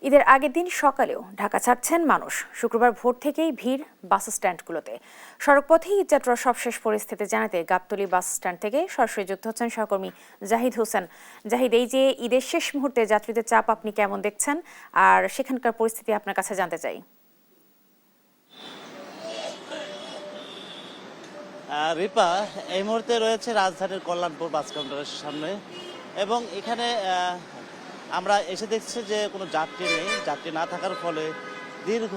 ঈদের আগের দিন সকালেও ঢাকা ছাড়ছেন মানুষ। শুক্রবার ভোর থেকেই ভিড় বাস স্ট্যান্ডগুলোতে। সড়কপথে ঈদযাত্রার সবশেষ পরিস্থিতি জানাতে গাবতলী বাস স্ট্যান্ড থেকে সরাসরি যুক্ত হচ্ছেন সহকর্মী জাহিদ হোসেন। জাহিদ, এই যে ঈদের শেষ মুহূর্তে যাত্রীদের চাপ আপনি কেমন দেখছেন, আর সেখানকার পরিস্থিতি আপনার কাছে জানতে চাই। রিপা, এই মুহূর্তে রয়েছে রাজধানীর কল্যাণপুর বাস কাউন্টারের সামনে, এবং এখানে আমরা এসে দেখছি যে কোনো যাত্রী নেই। যাত্রী না থাকার ফলে দীর্ঘ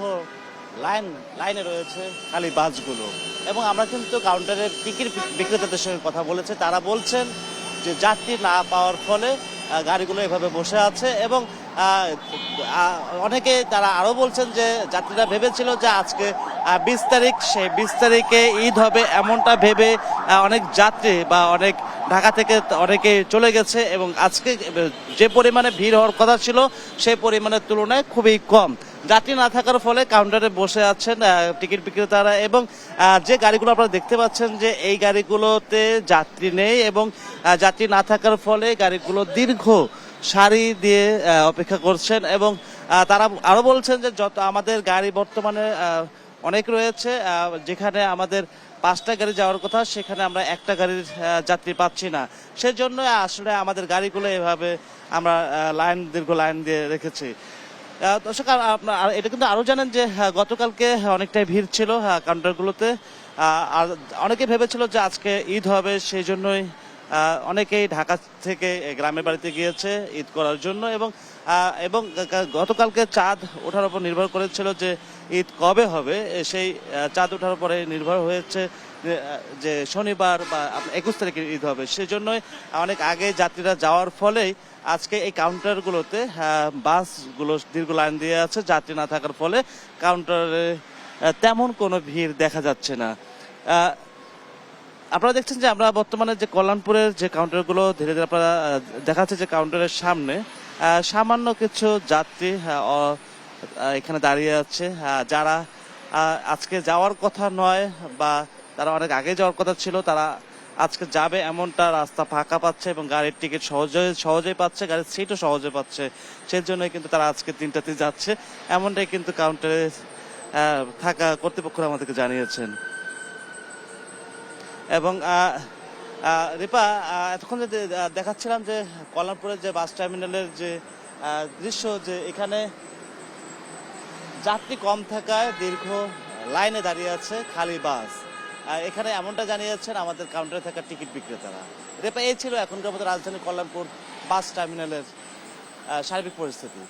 লাইনে রয়েছে খালি বাসগুলো। এবং আমরা কিন্তু কাউন্টারের টিকিট বিক্রেতাদের সঙ্গে কথা বলেছি, তারা বলছেন যে যাত্রী না পাওয়ার ফলে গাড়িগুলো এভাবে বসে আছে। এবং অনেকে তারা আরও বলছেন যে যাত্রীরা ভেবেছিল যে আজকে 20 তারিখ, সেই 20 তারিখে ঈদ হবে এমনটা ভেবে অনেক যাত্রী বা অনেক ঢাকা থেকে অনেকে চলে গেছে, এবং আজকে যে পরিমাণে ভিড় হওয়ার কথা ছিল সেই পরিমাণের তুলনায় খুবই কম। যাত্রী না থাকার ফলে কাউন্টারে বসে আছেন টিকিট বিক্রেতারা, এবং যে গাড়িগুলো আপনারা দেখতে পাচ্ছেন যে এই গাড়িগুলোতে যাত্রী নেই, এবং যাত্রী না থাকার ফলে গাড়িগুলো দীর্ঘ সারি দিয়ে অপেক্ষা করছেন। এবং তারা আরও বলছেন যে যত আমাদের গাড়ি বর্তমানে অনেক রয়েছে, যেখানে আমাদের 5টা গাড়ি যাওয়ার কথা সেখানে আমরা একটা গাড়ির যাত্রী পাচ্ছি না। সেজন্য আসলে আমাদের গাড়িগুলো এভাবে আমরা দীর্ঘ লাইন দিয়ে রেখেছি। দর্শক, আপনার এটা কিন্তু আরও জানেন যে গতকালকে অনেকটাই ভিড় ছিল কাউন্টারগুলোতে। আর অনেকে ভেবেছিল যে আজকে ঈদ হবে, সেই জন্যই অনেকেই ঢাকা থেকে গ্রামের বাড়িতে গিয়েছে ঈদ করার জন্য। এবং গতকালকে চাঁদ ওঠার উপর নির্ভর করেছিল যে ঈদ কবে হবে, সেই চাঁদ ওঠার উপরে নির্ভর হয়েছে যে শনিবার বা 21 তারিখে ঈদ হবে। সেই জন্যই অনেক আগে যাত্রীরা যাওয়ার ফলেই আজকে এই কাউন্টারগুলোতে বাসগুলো দীর্ঘ লাইন দিয়ে আছে। যাত্রী না থাকার ফলে কাউন্টারে তেমন কোনো ভিড় দেখা যাচ্ছে না। আপনারা দেখছেন যে আমরা বর্তমানে যে কল্যাণপুরের যে কাউন্টারগুলো ধীরে ধীরে আপনারা দেখাচ্ছে যে কাউন্টারের সামনে সামান্য কিছু যাত্রী এখানে দাঁড়িয়ে আছে, যারা আজকে যাওয়ার কথা নয় বা তারা অনেক আগে যাওয়ার কথা ছিল, তারা আজকে যাবে এমনটা রাস্তা ফাঁকা পাচ্ছে এবং গাড়ির টিকিট সহজেই পাচ্ছে, গাড়ির সিটও সহজে পাচ্ছে। সেই জন্যই কিন্তু তারা আজকে 3টাতে যাচ্ছে, এমনটাই কিন্তু কাউন্টারে থাকা কর্তৃপক্ষরা আমাদেরকে জানিয়েছেন। এবং রিপা, এতক্ষণ যে দেখাচ্ছিলাম যে কল্যাণপুরের যে বাস টার্মিনালের যে দৃশ্য, যে এখানে যাত্রী কম থাকায় দীর্ঘ লাইনে দাঁড়িয়ে আছে খালি বাস। এখানে এমনটা জানিয়েছেন আমাদের কাউন্টারে থাকা টিকিট বিক্রেতারা। রেপা, এই ছিল এখনকার মতো রাজধানী কল্যাণপুর বাস টার্মিনালের সার্বিক পরিস্থিতি।